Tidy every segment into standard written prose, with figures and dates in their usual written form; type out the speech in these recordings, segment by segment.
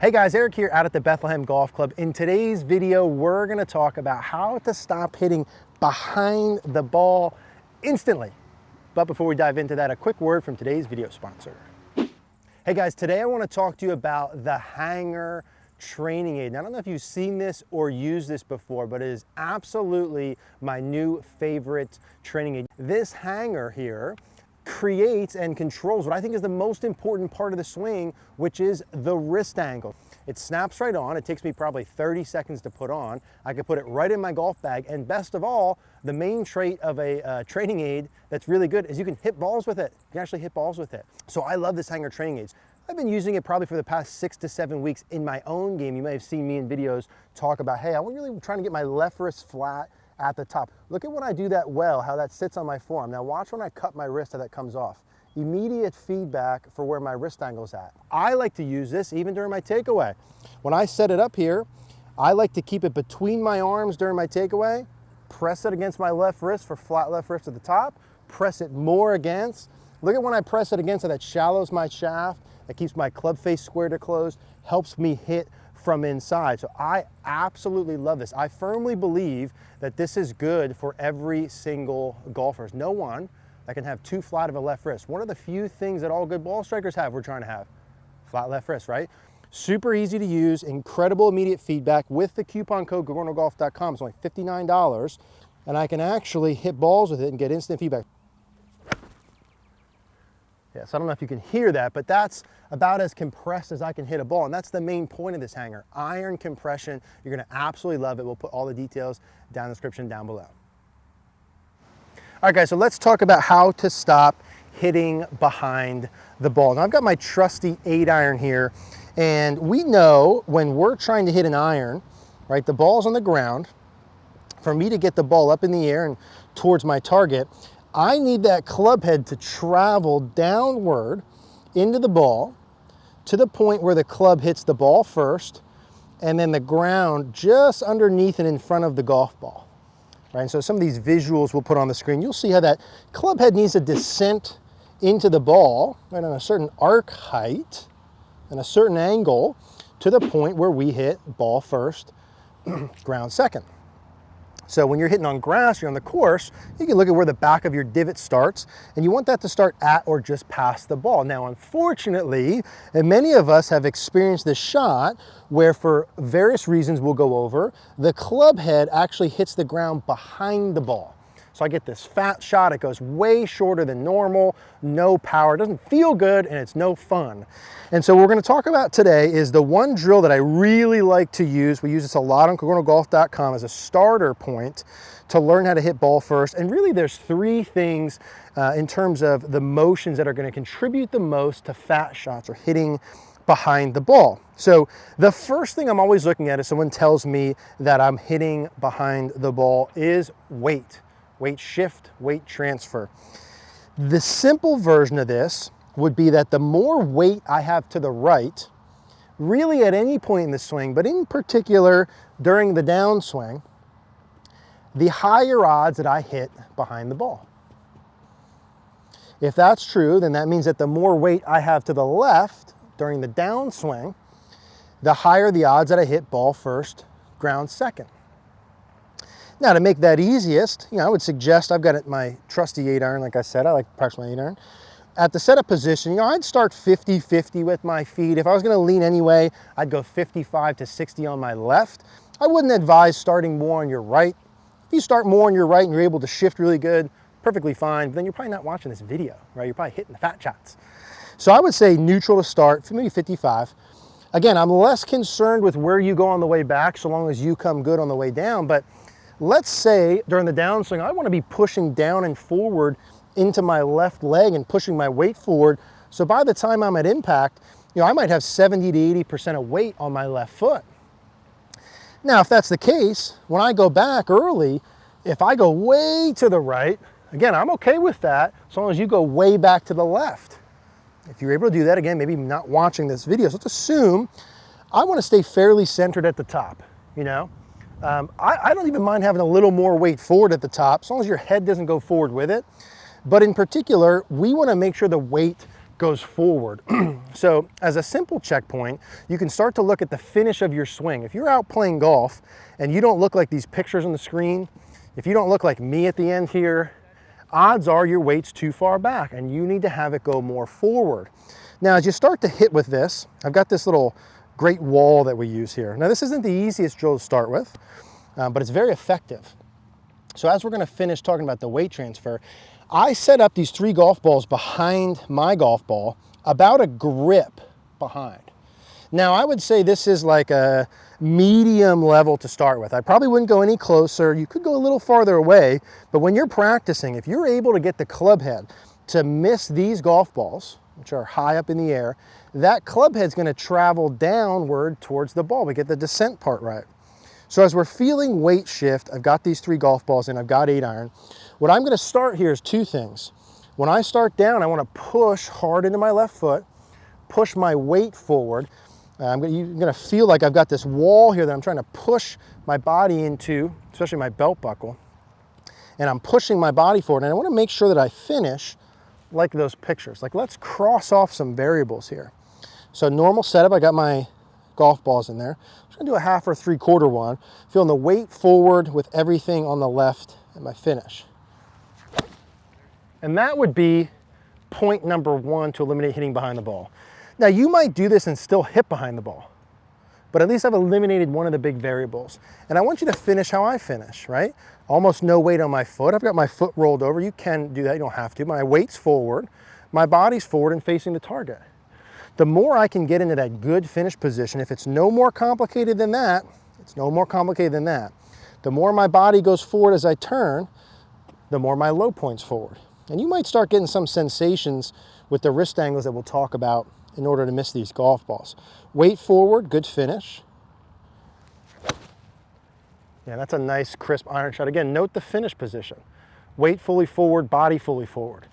Hey guys, Eric here out at the Bethlehem Golf Club. In today's video, we're gonna talk about how to stop hitting behind the ball instantly. But before we dive into that, a quick word from today's video sponsor. Hey guys, today I wanna talk to you about the hanger training aid. Now, I don't know if you've seen this or used this before, but it is absolutely my new favorite training aid. This hanger here creates and controls what I think is the most important part of the swing, which is the wrist angle. It snaps right on. It takes me probably 30 seconds to put on. I can put it right in my golf bag. And best of all, the main trait of a training aid that's really good is you can hit balls with it. You can actually hit balls with it. So I love this hanger training aids. I've been using it probably for the past 6 to 7 weeks in my own game. You may have seen me in videos talk about, hey, I'm really trying to get my left wrist flat at the top. Look at when I do that well, how that sits on my forearm. Now watch when I cut my wrist, how that comes off. Immediate feedback for where my wrist angle's at. I like to use this even during my takeaway. When I set it up here, I like to keep it between my arms during my takeaway, press it against my left wrist for flat left wrist at the top, press it more against. Look at when I press it against, how that shallows my shaft, that keeps my club face square to close, helps me hit from inside. So I absolutely love this. I firmly believe that this is good for every single golfer. There's no one that can have too flat of a left wrist. One of the few things that all good ball strikers have, we're trying to have. Flat left wrist, right? Super easy to use, incredible immediate feedback. With the coupon code GogornoGolf.com, it's only $59, and I can actually hit balls with it and get instant feedback. Yes, I don't know if you can hear that, but that's about as compressed as I can hit a ball. And that's the main point of this hanger. Iron compression. You're gonna absolutely love it. We'll put all the details down in the description down below. All right, guys, so let's talk about how to stop hitting behind the ball. Now I've got my trusty 8-iron here, and we know when we're trying to hit an iron, right, the ball's on the ground. For me to get the ball up in the air and towards my target, I need that club head to travel downward into the ball to the point where the club hits the ball first, and then the ground just underneath and in front of the golf ball. Right, and so some of these visuals we'll put on the screen, you'll see how that club head needs to descent into the ball right on a certain arc height and a certain angle to the point where we hit ball first, ground second. So when you're hitting on grass, you're on the course, you can look at where the back of your divot starts, and you want that to start at or just past the ball. Now, unfortunately, and many of us have experienced this shot where for various reasons we'll go over, the club head actually hits the ground behind the ball. So I get this fat shot, it goes way shorter than normal, no power, it doesn't feel good, and it's no fun. And so what we're gonna talk about today is the one drill that I really like to use. We use this a lot on GogornoGolf.com as a starter point to learn how to hit ball first. And really there's 3 things in terms of the motions that are gonna contribute the most to fat shots or hitting behind the ball. So the first thing I'm always looking at if someone tells me that I'm hitting behind the ball is weight. Weight shift, weight transfer. The simple version of this would be that the more weight I have to the right, really at any point in the swing, but in particular during the downswing, the higher odds that I hit behind the ball. If that's true, then that means that the more weight I have to the left during the downswing, the higher the odds that I hit ball first, ground second. Now to make that easiest, I would suggest, I've got my trusty 8-iron, like I said, I like to practice my 8-iron. At the setup position, I'd start 50-50 with my feet. If I was gonna lean anyway, I'd go 55 to 60 on my left. I wouldn't advise starting more on your right. If you start more on your right and you're able to shift really good, perfectly fine, but then you're probably not watching this video, right? You're probably hitting the fat shots. So I would say neutral to start, maybe 55. Again, I'm less concerned with where you go on the way back, so long as you come good on the way down, but let's say during the downswing, I want to be pushing down and forward into my left leg and pushing my weight forward. So by the time I'm at impact, I might have 70 to 80% of weight on my left foot. Now, if that's the case, when I go back early, if I go way to the right, again, I'm okay with that as long as you go way back to the left. If you're able to do that, again, maybe not watching this video, so let's assume I want to stay fairly centered at the top, I don't even mind having a little more weight forward at the top, as long as your head doesn't go forward with it. But in particular, we want to make sure the weight goes forward. So as a simple checkpoint, you can start to look at the finish of your swing. If you're out playing golf and you don't look like these pictures on the screen, if you don't look like me at the end here, odds are your weight's too far back and you need to have it go more forward. Now, as you start to hit with this, I've got this little great wall that we use here. Now, this isn't the easiest drill to start with, but it's very effective. So as we're gonna finish talking about the weight transfer, I set up these 3 golf balls behind my golf ball, about a grip behind. Now, I would say this is like a medium level to start with. I probably wouldn't go any closer. You could go a little farther away, but when you're practicing, if you're able to get the club head to miss these golf balls, which are high up in the air, that club head's gonna travel downward towards the ball. We get the descent part right. So as we're feeling weight shift, I've got these 3 golf balls and I've got 8 iron. What I'm gonna start here is 2 things. When I start down, I wanna push hard into my left foot, push my weight forward. You're gonna feel like I've got this wall here that I'm trying to push my body into, especially my belt buckle. And I'm pushing my body forward, and I wanna make sure that I finish like those pictures. Like, let's cross off some variables here. So normal setup, I got my golf balls in there. I'm just gonna do a 1/2 or 3/4 one, feeling the weight forward with everything on the left at my finish. And that would be point number 1 to eliminate hitting behind the ball. Now, you might do this and still hit behind the ball, but at least I've eliminated one of the big variables. And I want you to finish how I finish, right? Almost no weight on my foot. I've got my foot rolled over. You can do that, you don't have to. My weight's forward, my body's forward and facing the target. The more I can get into that good finish position, if it's no more complicated than that, it's no more complicated than that. The more my body goes forward as I turn, the more my low point's forward. And you might start getting some sensations with the wrist angles that we'll talk about in order to miss these golf balls. Weight forward, good finish. Yeah, that's a nice crisp iron shot. Again, note the finish position. Weight fully forward, body fully forward.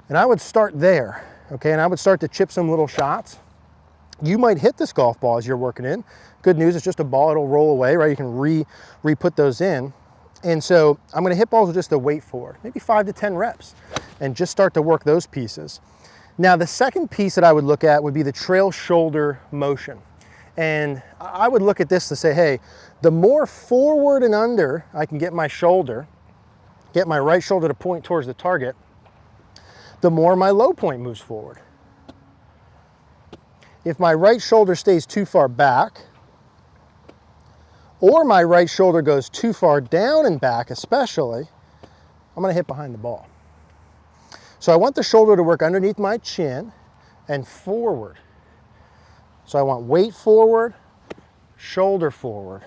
And I would start there, okay? And I would start to chip some little shots. You might hit this golf ball as you're working in. Good news, it's just a ball, it'll roll away, right? You can re-put those in. And so I'm gonna hit balls with just the weight forward, maybe 5 to 10 reps, and just start to work those pieces. Now, the second piece that I would look at would be the trail shoulder motion. And I would look at this to say, hey, the more forward and under I can get my shoulder, get my right shoulder to point towards the target, the more my low point moves forward. If my right shoulder stays too far back, or my right shoulder goes too far down and back especially, I'm gonna hit behind the ball. So I want the shoulder to work underneath my chin and forward. So I want weight forward, shoulder forward.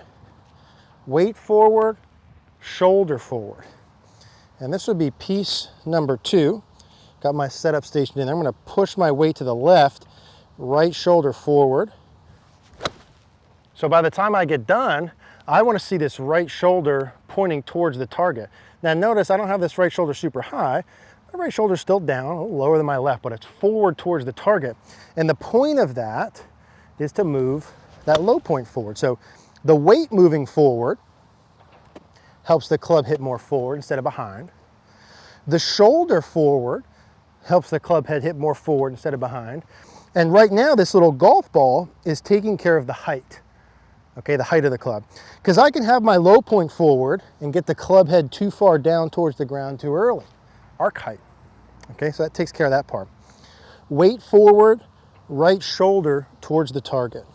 Weight forward, shoulder forward. And this would be piece number 2. Got my setup station in there. I'm gonna push my weight to the left, right shoulder forward. So by the time I get done, I want to see this right shoulder pointing towards the target. Now notice I don't have this right shoulder super high. My right shoulder's still down, a little lower than my left, but it's forward towards the target. And the point of that is to move that low point forward. So the weight moving forward helps the club hit more forward instead of behind. The shoulder forward helps the club head hit more forward instead of behind. And right now, this little golf ball is taking care of the height. Okay, the height of the club. Because I can have my low point forward and get the club head too far down towards the ground too early. Arc height. Okay, so that takes care of that part. Weight forward, right shoulder towards the target.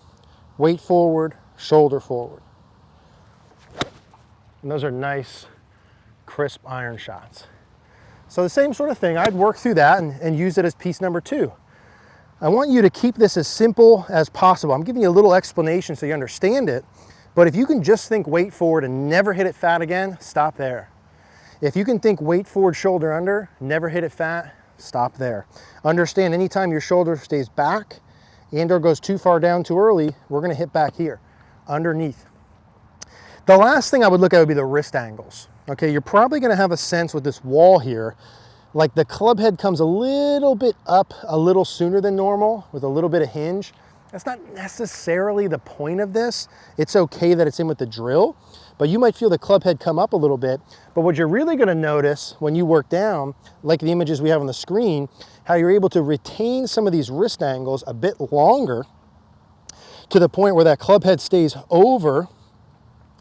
Weight forward, shoulder forward. And those are nice, crisp iron shots. So the same sort of thing, I'd work through that and use it as piece number 2. I want you to keep this as simple as possible. I'm giving you a little explanation so you understand it, but if you can just think weight forward and never hit it fat again, stop there. If you can think weight forward, shoulder under, never hit it fat, stop there. Understand anytime your shoulder stays back and or goes too far down too early, we're gonna hit back here, underneath. The last thing I would look at would be the wrist angles. Okay, you're probably gonna have a sense with this wall here, like the club head comes a little bit up a little sooner than normal with a little bit of hinge. That's not necessarily the point of this. It's okay that it's in with the drill, but you might feel the club head come up a little bit. But what you're really gonna notice when you work down, like the images we have on the screen, how you're able to retain some of these wrist angles a bit longer to the point where that club head stays over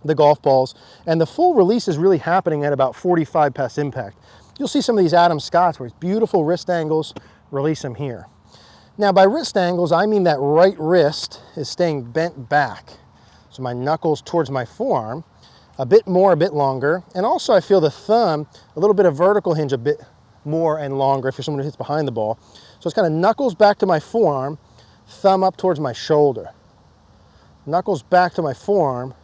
the golf balls, and the full release is really happening at about 45 past impact. You'll see some of these Adam Scotts where it's beautiful wrist angles, release them here. Now by wrist angles, I mean that right wrist is staying bent back. So my knuckles towards my forearm, a bit more, a bit longer. And also I feel the thumb, a little bit of vertical hinge, a bit more and longer if you're someone who hits behind the ball. So it's kind of knuckles back to my forearm, thumb up towards my shoulder. Knuckles back to my forearm,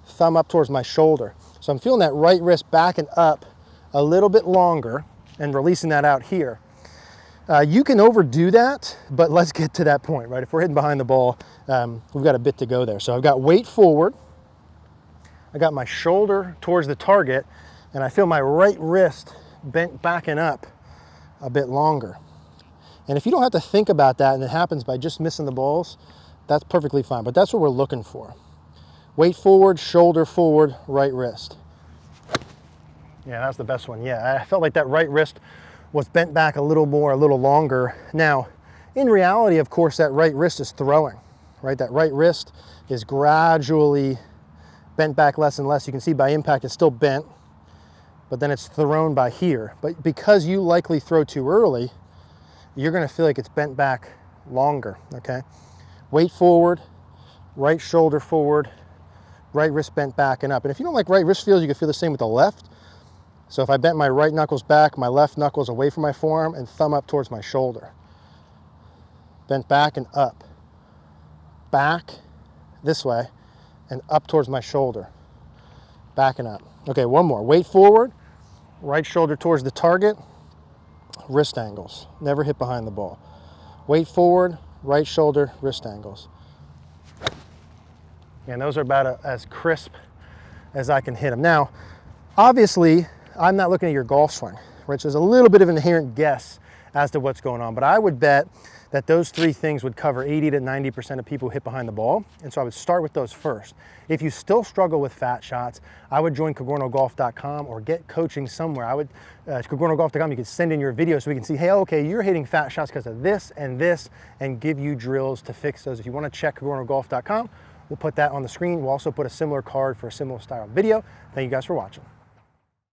thumb up towards my shoulder. So I'm feeling that right wrist back and up a little bit longer and releasing that out here. You can overdo that, but let's get to that point, right? If we're hitting behind the ball, we've got a bit to go there. So I've got weight forward, I got my shoulder towards the target, and I feel my right wrist bent back and up a bit longer. And if you don't have to think about that and it happens by just missing the balls, that's perfectly fine, but that's what we're looking for. Weight forward, shoulder forward, right wrist. Yeah, that's the best one. Yeah, I felt like that right wrist was bent back a little more, a little longer. Now, in reality, of course, that right wrist is throwing, right? That right wrist is gradually bent back less and less. You can see by impact it's still bent, but then it's thrown by here. But because you likely throw too early, you're gonna feel like it's bent back longer, okay? Weight forward, right shoulder forward, right wrist bent back and up. And if you don't like right wrist feels, you can feel the same with the left. So if I bent my right knuckles back, my left knuckles away from my forearm and thumb up towards my shoulder. Bent back and up. Back this way and up towards my shoulder. Back and up. Okay, one more. Weight forward, right shoulder towards the target, wrist angles. Never hit behind the ball. Weight forward, right shoulder, wrist angles. And those are about as crisp as I can hit them. Now, obviously, I'm not looking at your golf swing, right? So there's a little bit of an inherent guess as to what's going on, but I would bet that those three things would cover 80 to 90% of people who hit behind the ball. And so I would start with those first. If you still struggle with fat shots, I would join CogornoGolf.com or get coaching somewhere. I would, CogornoGolf.com, you can send in your video so we can see, hey, okay, you're hitting fat shots because of this, and give you drills to fix those. If you want to check CogornoGolf.com, we'll put that on the screen. We'll also put a similar card for a similar style video. Thank you guys for watching.